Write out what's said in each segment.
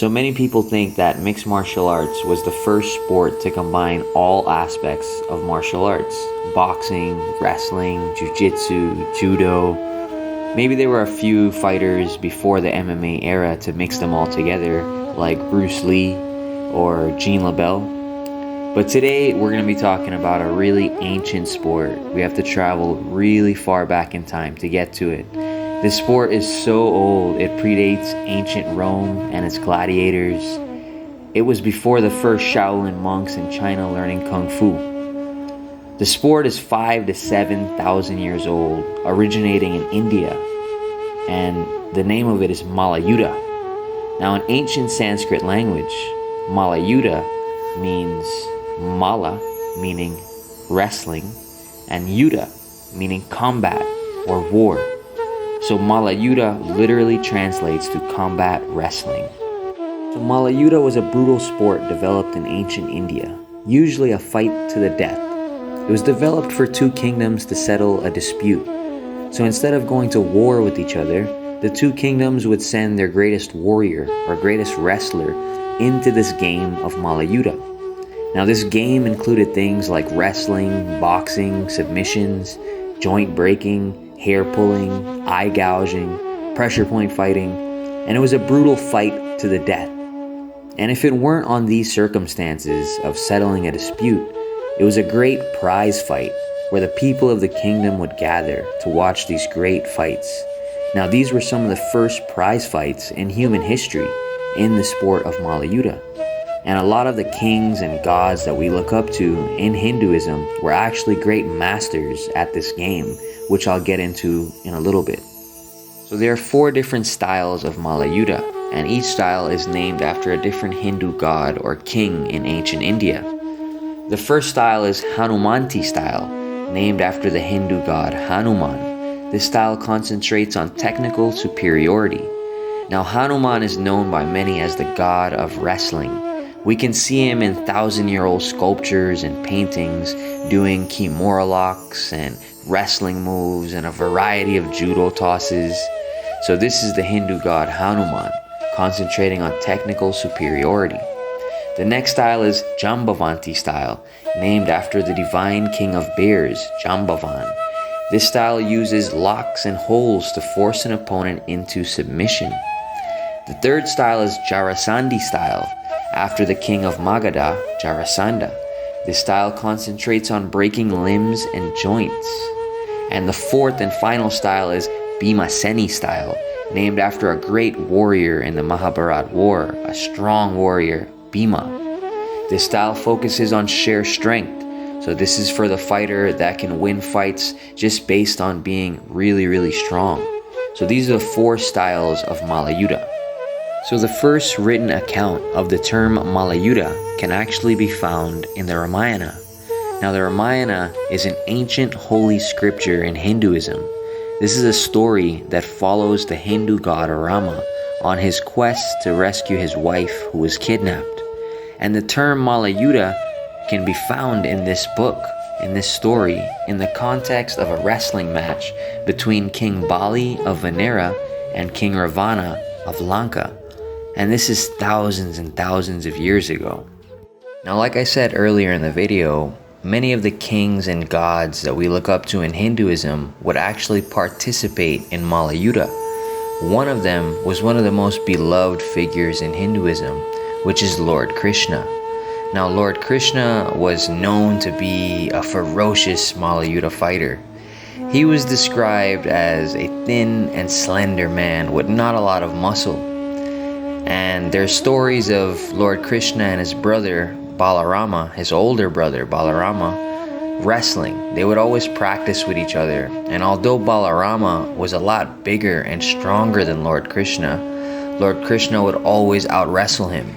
So many people think that mixed martial arts was the first sport to combine all aspects of martial arts. Boxing, wrestling, jiu-jitsu, judo. Maybe there were a few fighters before the MMA era to mix them all together, like Bruce Lee or Jean LaBelle. But today we're going to be talking about a really ancient sport. We have to travel really far back in time to get to it. This sport is so old, it predates ancient Rome and its gladiators. It was before the first Shaolin monks in China learning Kung Fu. The sport is 5,000 to 7,000 years old, originating in India, and the name of it is Mallayuta. Now, in ancient Sanskrit language, Mallayuta means Mala, meaning wrestling, and Yuddha, meaning combat or war. So Mallayuta literally translates to combat wrestling. So Mallayuta was a brutal sport developed in ancient India, usually a fight to the death. It was developed for two kingdoms to settle a dispute. So instead of going to war with each other, the two kingdoms would send their greatest warrior or greatest wrestler into this game of Mallayuta. Now this game included things like wrestling, boxing, submissions, joint breaking, hair pulling, eye gouging, pressure point fighting, and it was a brutal fight to the death. And if it weren't on these circumstances of settling a dispute, it was a great prize fight where the people of the kingdom would gather to watch these great fights. Now these were some of the first prize fights in human history in the sport of Mallayuta. And a lot of the kings and gods that we look up to in Hinduism were actually great masters at this game, which I'll get into in a little bit. So there are 4 different styles of Mallayuta, and each style is named after a different Hindu god or king in ancient India. The first style is Hanumanti style, named after the Hindu god Hanuman. This style concentrates on technical superiority. Now Hanuman is known by many as the god of wrestling. We can see him in 1,000-year-old sculptures and paintings doing kimura locks and wrestling moves and a variety of judo tosses. So this is the Hindu god Hanuman, concentrating on technical superiority. The next style is Jambavanti style, named after the divine king of bears, Jambavan. This style uses locks and holds to force an opponent into submission. The third style is Jarasandhi style, after the king of Magadha, Jarasandha. This style concentrates on breaking limbs and joints. And the fourth and final style is Bhimaseni style, named after a great warrior in the Mahabharata war, a strong warrior, Bhima. This style focuses on sheer strength. So this is for the fighter that can win fights just based on being really, really strong. So these are the 4 styles of Mallayuta. So the first written account of the term Mallayuta can actually be found in the Ramayana. Now the Ramayana is an ancient holy scripture in Hinduism. This is a story that follows the Hindu god Rama on his quest to rescue his wife who was kidnapped. And the term Mallayuta can be found in this book, in this story, in the context of a wrestling match between King Bali of Venera and King Ravana of Lanka. And this is thousands and thousands of years ago. Now, like I said earlier in the video, many of the kings and gods that we look up to in Hinduism would actually participate in Mallayuta. One of them was one of the most beloved figures in Hinduism, which is Lord Krishna. Now, Lord Krishna was known to be a ferocious Mallayuta fighter. He was described as a thin and slender man with not a lot of muscle. And there's stories of Lord Krishna and his brother Balarama, his older brother Balarama, wrestling. They would always practice with each other. And although Balarama was a lot bigger and stronger than Lord Krishna would always out-wrestle him.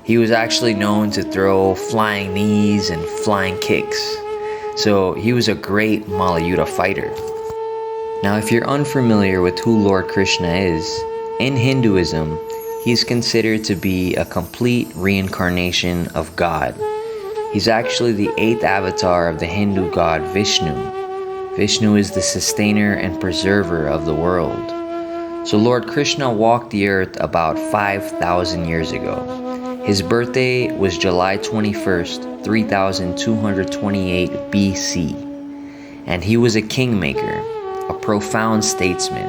He was actually known to throw flying knees and flying kicks. So he was a great Mallayuta fighter. Now if you're unfamiliar with who Lord Krishna is, in Hinduism, he's considered to be a complete reincarnation of God. He's actually the 8th avatar of the Hindu god Vishnu. Vishnu is the sustainer and preserver of the world. So Lord Krishna walked the earth about 5,000 years ago. His birthday was July 21st, 3228 BC. And he was a kingmaker, a profound statesman,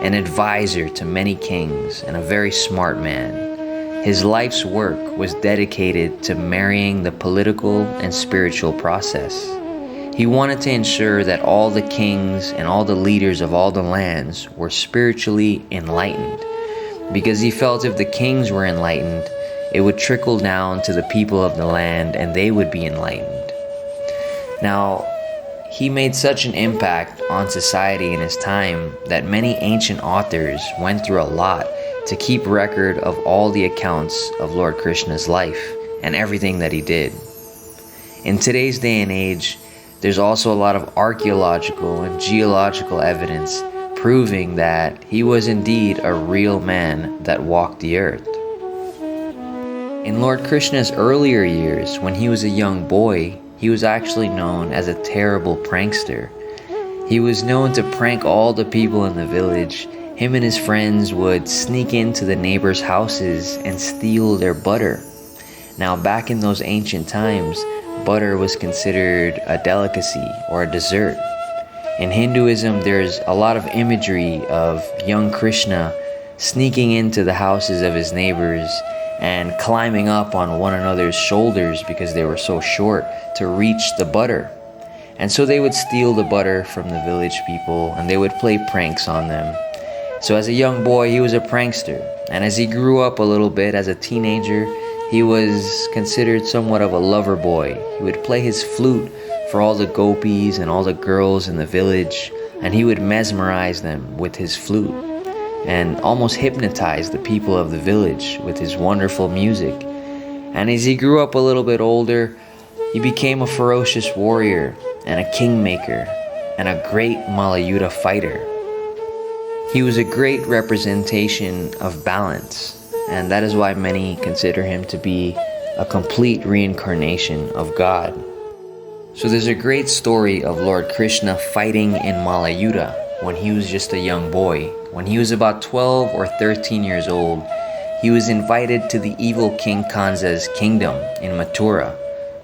an advisor to many kings, and a very smart man. His life's work was dedicated to marrying the political and spiritual process. He wanted to ensure that all the kings and all the leaders of all the lands were spiritually enlightened, because he felt if the kings were enlightened, it would trickle down to the people of the land and they would be enlightened. Now, he made such an impact on society in his time that many ancient authors went through a lot to keep record of all the accounts of Lord Krishna's life and everything that he did. In today's day and age, there's also a lot of archaeological and geological evidence proving that he was indeed a real man that walked the earth. In Lord Krishna's earlier years, when he was a young boy, he was actually known as a terrible prankster. He was known to prank all the people in the village. Him and his friends would sneak into the neighbors' houses and steal their butter. Now, back in those ancient times, butter was considered a delicacy or a dessert. In Hinduism, there's a lot of imagery of young Krishna sneaking into the houses of his neighbors and climbing up on one another's shoulders because they were so short to reach the butter. And so they would steal the butter from the village people and they would play pranks on them. So as a young boy, he was a prankster. And as he grew up a little bit as a teenager, he was considered somewhat of a lover boy. He would play his flute for all the gopis and all the girls in the village, and he would mesmerize them with his flute and almost hypnotize the people of the village with his wonderful music. And as he grew up a little bit older, he became a ferocious warrior and a kingmaker and a great malayuta fighter. He was a great representation of balance, and that is why many consider him to be a complete reincarnation of God. So there's a great story of Lord Krishna fighting in Mallayuta when he was just a young boy. When he was about 12 or 13 years old, he was invited to the evil King Kansa's kingdom in Mathura,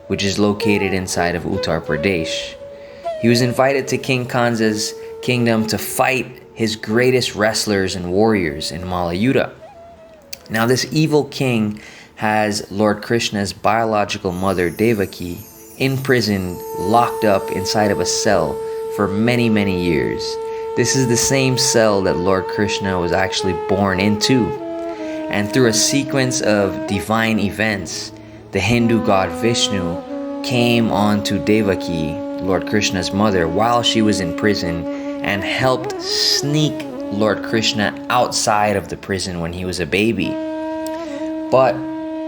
which is located inside of Uttar Pradesh. He was invited to King Kansa's kingdom to fight his greatest wrestlers and warriors in Mallayuta. Now, this evil king has Lord Krishna's biological mother, Devaki, imprisoned, locked up inside of a cell for many, many years. This is the same cell that Lord Krishna was actually born into. And through a sequence of divine events, the Hindu god Vishnu came onto Devaki, Lord Krishna's mother, while she was in prison and helped sneak Lord Krishna outside of the prison when he was a baby. But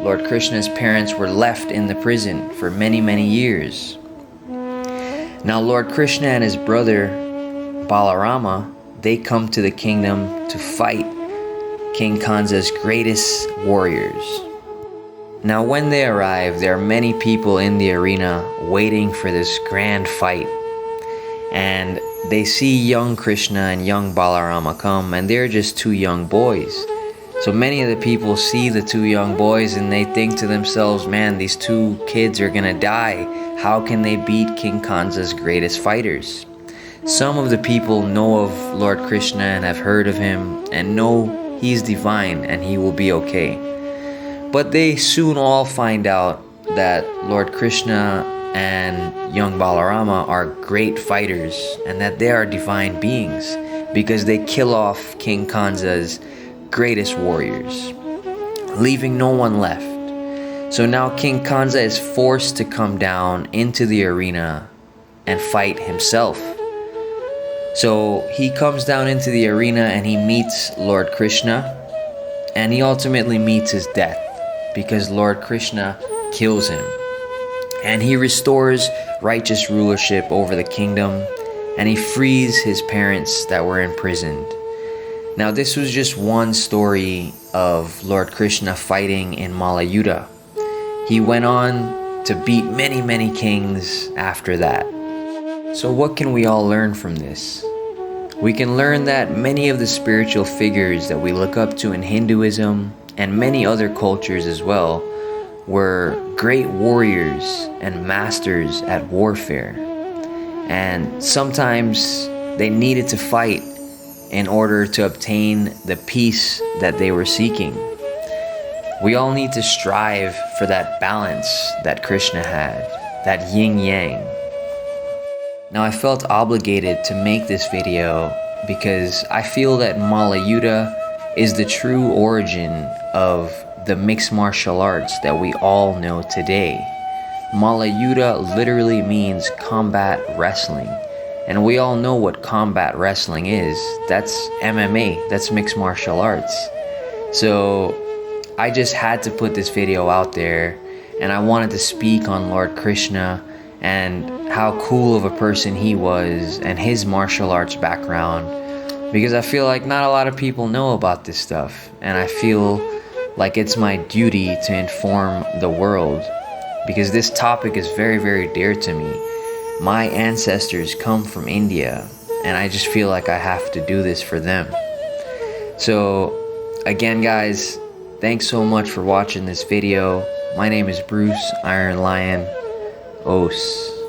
Lord Krishna's parents were left in the prison for many, many years. Now Lord Krishna and his brother Balarama, they come to the kingdom to fight King Kansa's greatest warriors. Now when they arrive, there are many people in the arena waiting for this grand fight. And they see young Krishna and young Balarama come, and they're just two young boys. So many of the people see the two young boys and they think to themselves, man, these two kids are gonna die. How can they beat King Kansa's greatest fighters? Some of the people know of Lord Krishna and have heard of him and know he's divine and he will be okay. But they soon all find out that Lord Krishna and young Balarama are great fighters and that they are divine beings because they kill off King Kansa's greatest warriors, leaving no one left. So now King Kansa is forced to come down into the arena and fight himself. So he comes down into the arena and he meets Lord Krishna, and he ultimately meets his death because Lord Krishna kills him. And he restores righteous rulership over the kingdom, and he frees his parents that were imprisoned. Now this was just one story of Lord Krishna fighting in Mallayuta. He went on to beat many, many kings after that. So what can we all learn from this? We can learn that many of the spiritual figures that we look up to in Hinduism and many other cultures as well were great warriors and masters at warfare. And sometimes they needed to fight in order to obtain the peace that they were seeking. We all need to strive for that balance that Krishna had, that yin-yang. Now I felt obligated to make this video because I feel that Mallayuddha is the true origin of the mixed martial arts that we all know today. Mallayuddha literally means combat wrestling. And we all know what combat wrestling is. That's MMA, that's mixed martial arts. So I just had to put this video out there, and I wanted to speak on Lord Krishna and how cool of a person he was and his martial arts background, because I feel like not a lot of people know about this stuff, and I feel like it's my duty to inform the world, because this topic is very, very dear to me. My ancestors come from India, and I just feel like I have to do this for them. So again, guys, thanks so much for watching this video. My name is Bruce Iron Lion. Os.